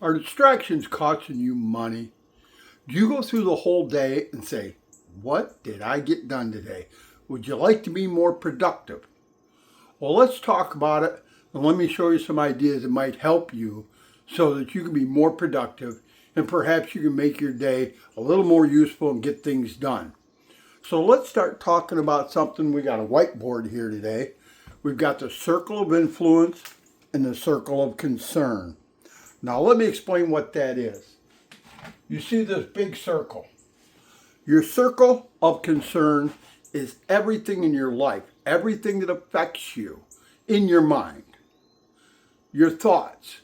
Are distractions costing you money? Do you go through the whole day and say, what did I get done today? Would you like to be more productive? Well, let's talk about it and let me show you some ideas that might help you so that you can be more productive and perhaps you can make your day a little more useful and get things done. So let's start talking about something. We got a whiteboard here today. We've got the circle of influence and the circle of concern. Now let me explain what that is. You see this big circle. Your circle of concern is everything in your life, everything that affects you in your mind, your thoughts,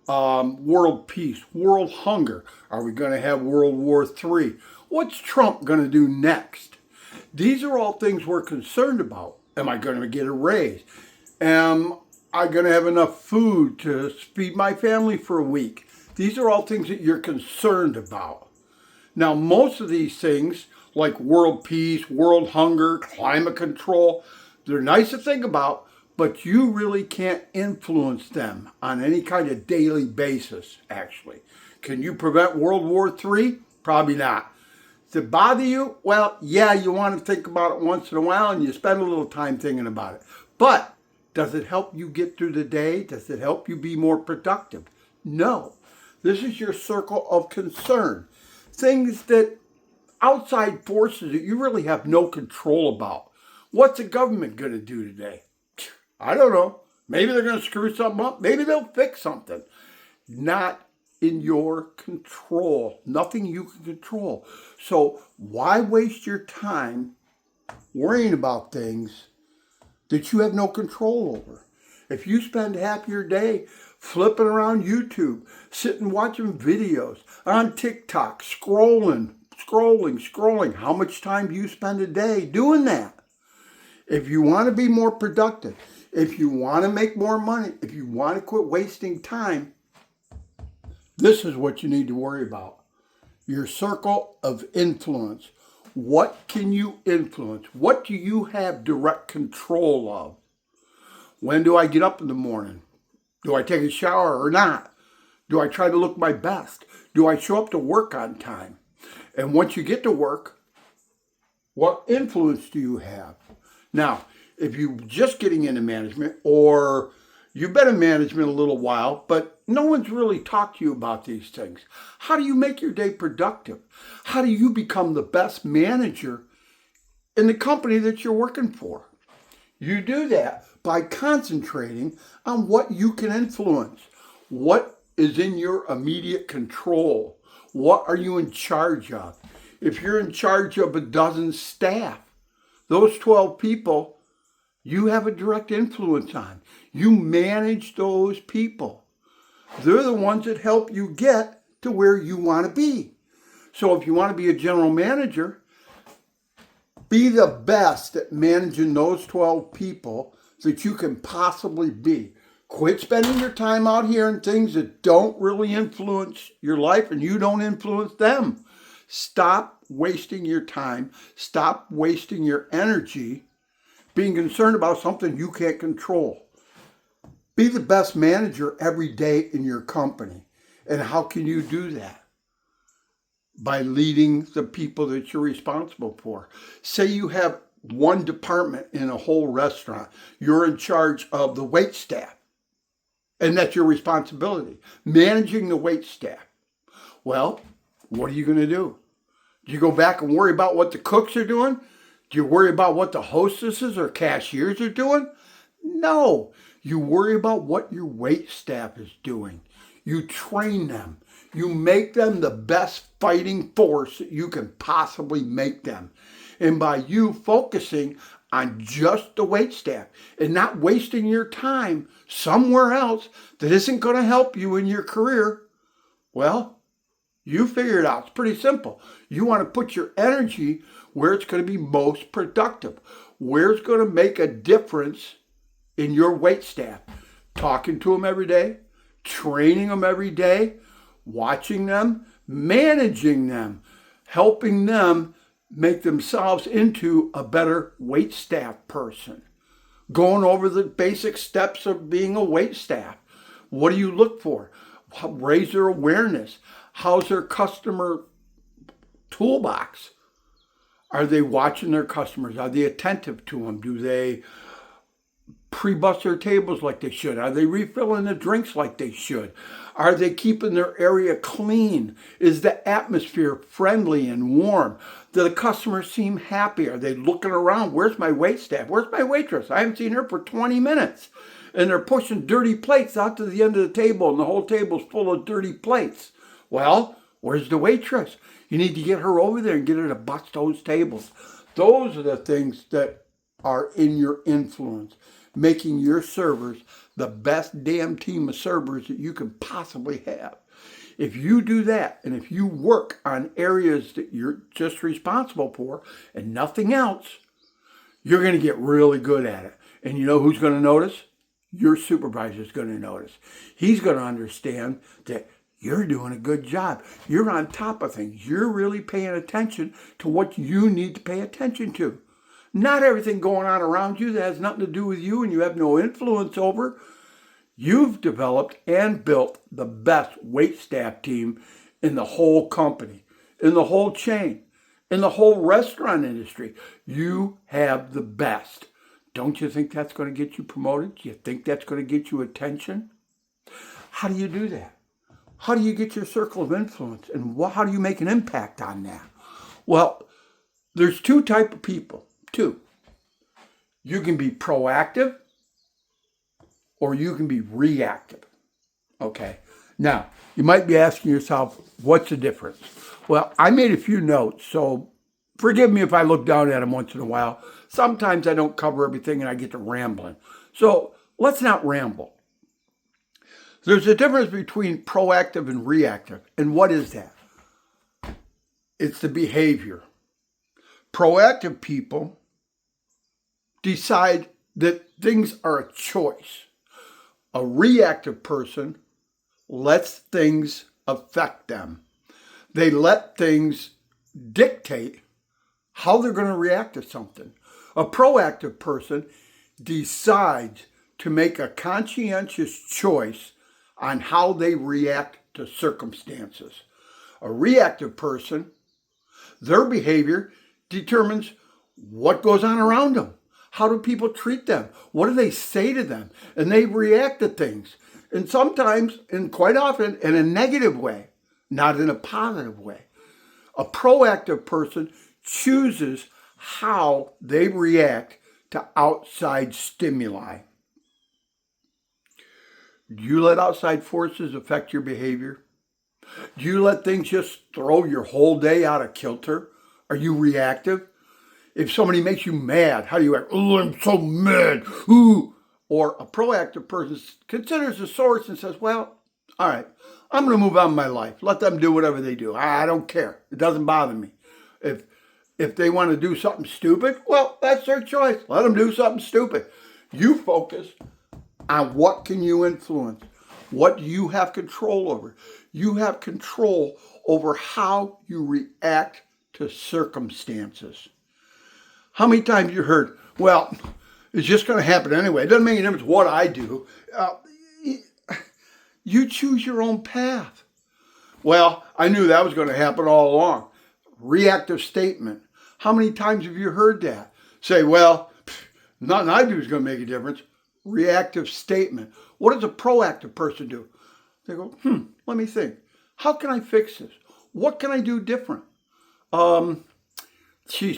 world peace, world hunger. Are we going to have World War III? What's Trump going to do next? These are all things we're concerned about. Am I going to get a raise? Am I going to have enough food to feed my family for a week? These are all things that you're concerned about. Now, most of these things, like world peace, world hunger, climate control, they're nice to think about, but you really can't influence them on any kind of daily basis, actually. Can you prevent World War III? Probably not. Does it bother you? Well, yeah, you want to think about it once in a while and you spend a little time thinking about it. But does it help you get through the day? Does it help you be more productive? No. This is your circle of concern. Things that outside forces that you really have no control about. What's the government going to do today? I don't know. Maybe they're going to screw something up. Maybe they'll fix something. Not in your control. Nothing you can control. So why waste your time worrying about things that you have no control over? If you spend half your day flipping around YouTube, sitting watching videos, on TikTok, scrolling, how much time do you spend a day doing that? If you want to be more productive, if you want to make more money, if you want to quit wasting time, this is what you need to worry about. Your circle of influence. What can you influence? What do you have direct control of? When do I get up in the morning? Do I take a shower or not? Do I try to look my best? Do I show up to work on time? And once you get to work, what influence do you have? Now, if you're just getting into management or you've been in management a little while, but no one's really talked to you about these things, how do you make your day productive? How do you become the best manager in the company that you're working for? You do that by concentrating on what you can influence. What is in your immediate control? What are you in charge of? If you're in charge of a dozen staff, those 12 people, you have a direct influence on. You manage those people. They're the ones that help you get to where you want to be. So if you want to be a general manager, be the best at managing those 12 people that you can possibly be. Quit spending your time out here in things that don't really influence your life and you don't influence them. Stop wasting your time. Stop wasting your energy being concerned about something you can't control. Be the best manager every day in your company. And how can you do that? By leading the people that you're responsible for. Say you have one department in a whole restaurant. You're in charge of the wait staff. And that's your responsibility, managing the wait staff. Well, what are you going to do? Do you go back and worry about what the cooks are doing? Do you worry about what the hostesses or cashiers are doing? No. You worry about what your wait staff is doing. You train them. You make them the best fighting force that you can possibly make them. And by you focusing on just the wait staff and not wasting your time somewhere else that isn't going to help you in your career, well, you figure it out. It's pretty simple. You want to put your energy where it's going to be most productive, where it's going to make a difference in your wait staff. Talking to them every day, training them every day, watching them, managing them, helping them make themselves into a better wait staff person. Going over the basic steps of being a wait staff. What do you look for? raise their awareness. How's their customer toolbox? Are they watching their customers? Are they attentive to them? Do they pre-bus their tables like they should? Are they refilling the drinks like they should? Are they keeping their area clean? Is the atmosphere friendly and warm? Do the customers seem happy? Are they looking around? Where's my waitstaff? Where's my waitress? I haven't seen her for 20 minutes. And they're pushing dirty plates out to the end of the table, and the whole table's full of dirty plates. Well, where's the waitress? You need to get her over there and get her to bust those tables. Those are the things that are in your influence, making your servers the best damn team of servers that you can possibly have. If you do that, and if you work on areas that you're just responsible for and nothing else, you're going to get really good at it. And you know who's going to notice? Your supervisor is going to notice. He's going to understand that you're doing a good job. You're on top of things. You're really paying attention to what you need to pay attention to. Not everything going on around you that has nothing to do with you and you have no influence over. You've developed and built the best waitstaff team in the whole company, in the whole chain, in the whole restaurant industry. You have the best. Don't you think that's going to get you promoted? Do you think that's going to get you attention? How do you do that? How do you get your circle of influence? And how do you make an impact on that? Well, there's two types of people. Two. You can be proactive or you can be reactive. Okay. Now, you might be asking yourself, what's the difference? Well, I made a few notes, so forgive me if I look down at them once in a while. Sometimes I don't cover everything and I get to rambling. So let's not ramble. There's a difference between proactive and reactive. And what is that? It's the behavior. Proactive people decide that things are a choice. A reactive person lets things affect them. They let things dictate how they're going to react to something. A proactive person decides to make a conscientious choice on how they react to circumstances. A reactive person, their behavior determines what goes on around them. How do people treat them? What do they say to them? And they react to things. And sometimes, and quite often, in a negative way, not in a positive way. A proactive person chooses how they react to outside stimuli. Do you let outside forces affect your behavior? Do you let things just throw your whole day out of kilter? Are you reactive? If somebody makes you mad, how do you act? Oh, I'm so mad. Ooh. Or a proactive person considers the source and says, well, all right, I'm going to move on with my life. Let them do whatever they do. I don't care. It doesn't bother me. If they want to do something stupid, well, that's their choice. Let them do something stupid. You focus on what can you influence. What do you have control over? You have control over how you react to circumstances. How many times you heard, well, it's just going to happen anyway. It doesn't make any difference what I do. You choose your own path. Well, I knew that was going to happen all along. Reactive statement. How many times have you heard that? Say, well, nothing I do is going to make a difference. Reactive statement. What does a proactive person do? They go, let me think. How can I fix this? What can I do different?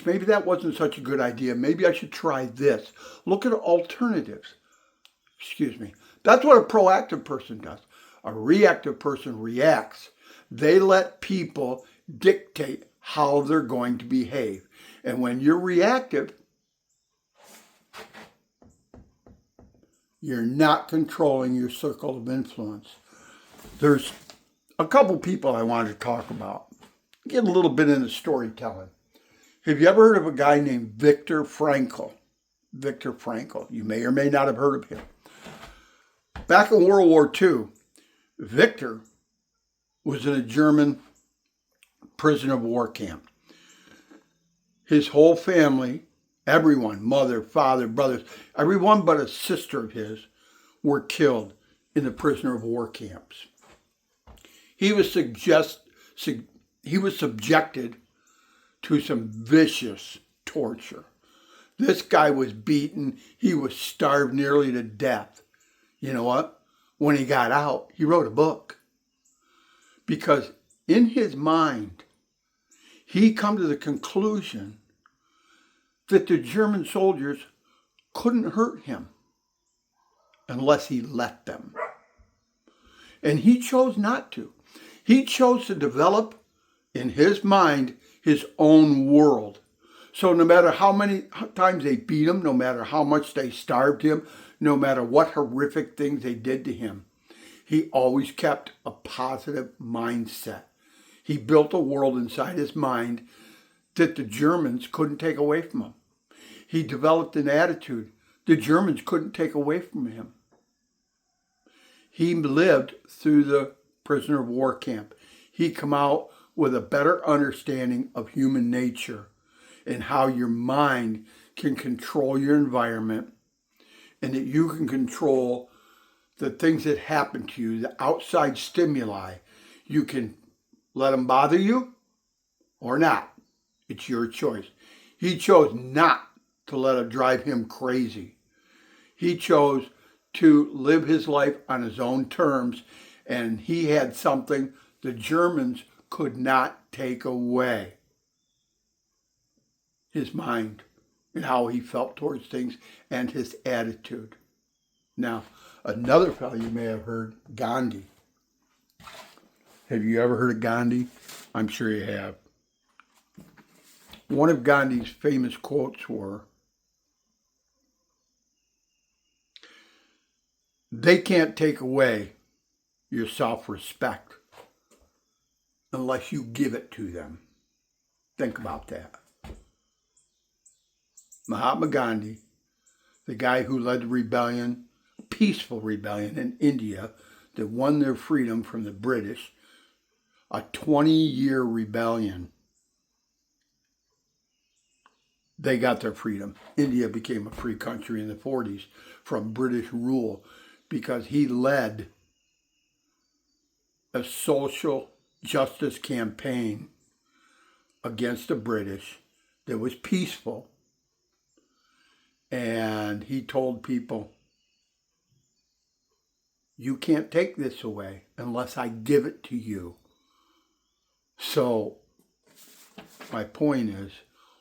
Maybe that wasn't such a good idea. Maybe I should try this. Look at alternatives. That's what a proactive person does. A reactive person reacts. They let people dictate how they're going to behave. And when you're reactive, you're not controlling your circle of influence. There's a couple people I wanted to talk about. Get a little bit into storytelling. Have you ever heard of a guy named Viktor Frankl? Viktor Frankl. You may or may not have heard of him. Back in World War II, Viktor was in a German prisoner of war camp. His whole family, everyone, mother, father, brothers, everyone but a sister of his were killed in the prisoner of war camps. he was he was subjected to some vicious torture. This guy was beaten. He was starved nearly to death. You know what? When he got out, he wrote a book. Because in his mind, he come to the conclusion that the German soldiers couldn't hurt him unless he let them. And he chose not to. He chose to develop in his mind his own world. So no matter how many times they beat him, no matter how much they starved him, no matter what horrific things they did to him, he always kept a positive mindset. He built a world inside his mind that the Germans couldn't take away from him. He developed an attitude the Germans couldn't take away from him. He lived through the prisoner of war camp. He come out with a better understanding of human nature and how your mind can control your environment, and that you can control the things that happen to you, the outside stimuli. You can let them bother you or not. It's your choice. He chose not to let it drive him crazy. He chose to live his life on his own terms, and he had something the Germans could not take away: his mind and how he felt towards things and his attitude. Now, another fellow you may have heard, Gandhi. Have you ever heard of Gandhi? I'm sure you have. One of Gandhi's famous quotes were, "They can't take away your self-respect unless you give it to them." Think about that. Mahatma Gandhi, the guy who led the rebellion, peaceful rebellion in India that won their freedom from the British, a 20-year rebellion. They got their freedom. India became a free country in the 40s from British rule because he led a social justice campaign against the British that was peaceful. And he told people, you can't take this away unless I give it to you. So my point is,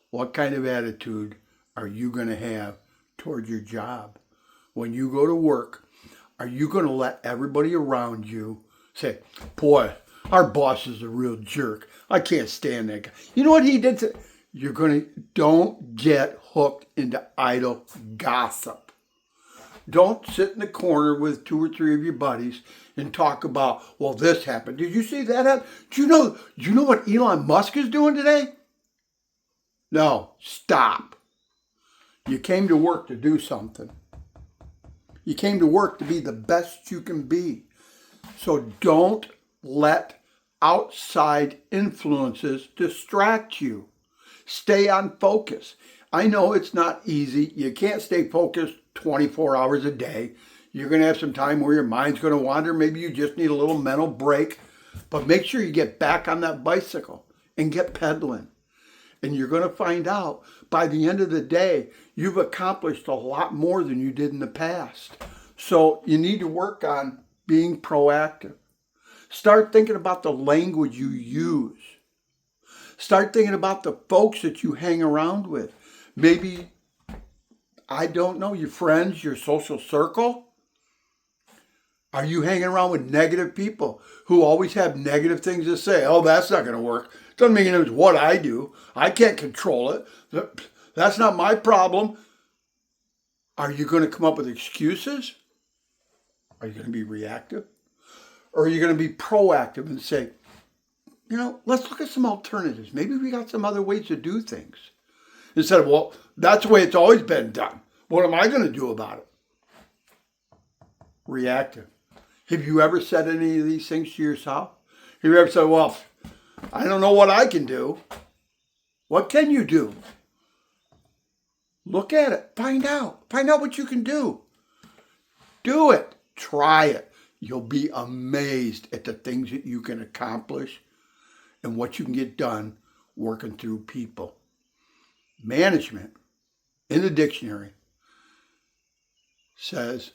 what kind of attitude are you going to have toward your job? When you go to work, are you going to let everybody around you say, boy, our boss is a real jerk. I can't stand that guy. You know what he did to... Don't get hooked into idle gossip. Don't sit in the corner with 2 or 3 of your buddies and talk about, well, this happened. Did you see that happen? Do you know what Elon Musk is doing today? No, stop. You came to work to do something. You came to work to be the best you can be. So don't let outside influences distract you. Stay on focus. I know it's not easy. You can't stay focused 24 hours a day. You're going to have some time where your mind's going to wander. Maybe you just need a little mental break. But make sure you get back on that bicycle and get pedaling. And you're going to find out by the end of the day, you've accomplished a lot more than you did in the past. So you need to work on being proactive. Start thinking about the language you use. Start thinking about the folks that you hang around with. Maybe, I don't know, your friends, your social circle. Are you hanging around with negative people who always have negative things to say? Oh, that's not going to work. Doesn't mean it's what I do. I can't control it. That's not my problem. Are you going to come up with excuses? Are you going to be reactive? Or are you going to be proactive and say, let's look at some alternatives. Maybe we got some other ways to do things. Instead of, well, that's the way it's always been done. What am I going to do about it? Reactive. Have you ever said any of these things to yourself? Have you ever said, well, I don't know what I can do. What can you do? Look at it. Find out. Find out what you can do. Do it. Try it. You'll be amazed at the things that you can accomplish and what you can get done working through people. Management, in the dictionary, says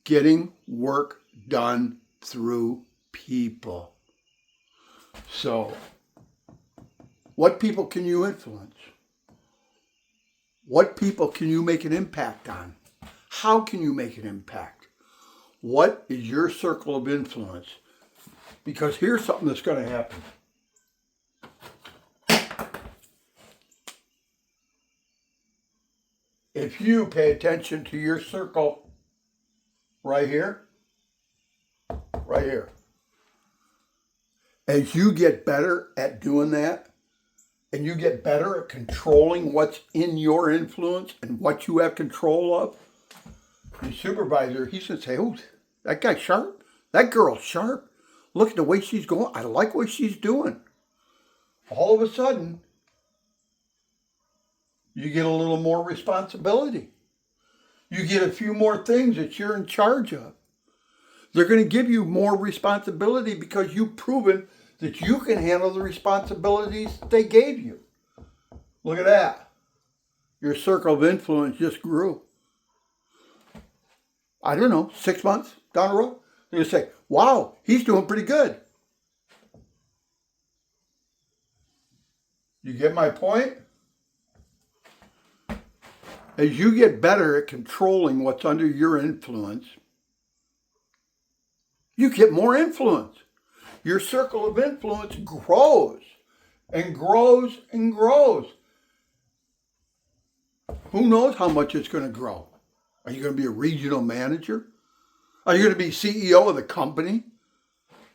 getting work done through people. So, what people can you influence? What people can you make an impact on? How can you make an impact? What is your circle of influence? Because here's something that's going to happen. If you pay attention to your circle right here, as you get better at doing that, and you get better at controlling what's in your influence and what you have control of, your supervisor, he's going to say, oh, that guy's sharp. That girl's sharp. Look at the way she's going. I like what she's doing. All of a sudden, you get a little more responsibility. You get a few more things that you're in charge of. They're going to give you more responsibility because you've proven that you can handle the responsibilities they gave you. Look at that. Your circle of influence just grew. I don't know, 6 months down the road, they're going to say, wow, he's doing pretty good. You get my point? As you get better at controlling what's under your influence, you get more influence. Your circle of influence grows and grows and grows. Who knows how much it's going to grow? Are you going to be a regional manager? Are you going to be CEO of the company?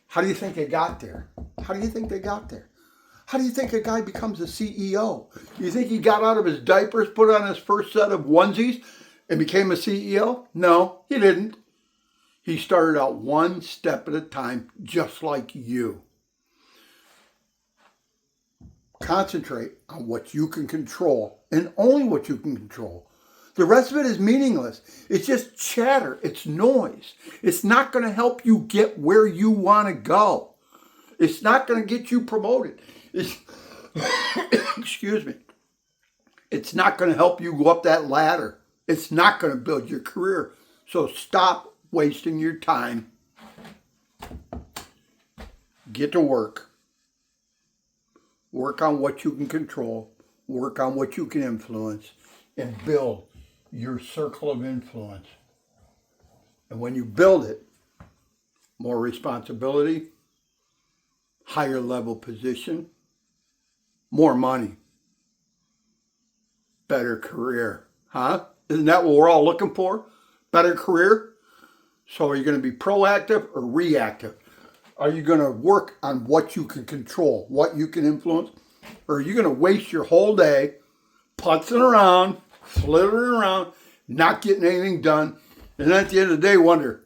How do you think they got there? How do you think they got there? How do you think a guy becomes a CEO? You think he got out of his diapers, put on his first set of onesies, and became a CEO? No, he didn't. He started out one step at a time, just like you. Concentrate on what you can control, and only what you can control. The rest of it is meaningless. It's just chatter. It's noise. It's not going to help you get where you want to go. It's not going to get you promoted. Excuse me. It's not going to help you go up that ladder. It's not going to build your career. So stop wasting your time. Get to work. Work on what you can control. Work on what you can influence. And build your circle of influence. And when you build it, more responsibility, higher level position, more money, better career. Huh? Isn't that what we're all looking for? Better career? So are you going to be proactive or reactive? Are you going to work on what you can control, what you can influence? Or are you going to waste your whole day putzing around, flittering around, not getting anything done, and at the end of the day wonder,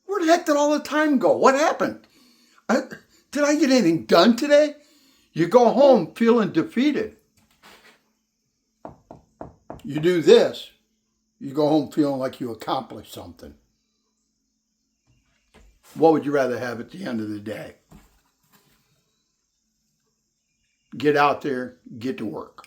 where the heck did all the time go? What happened? Did I get anything done today? You go home feeling defeated. You do this, you go home feeling like you accomplished something. What would you rather have at the end of the day? Get out there, get to work.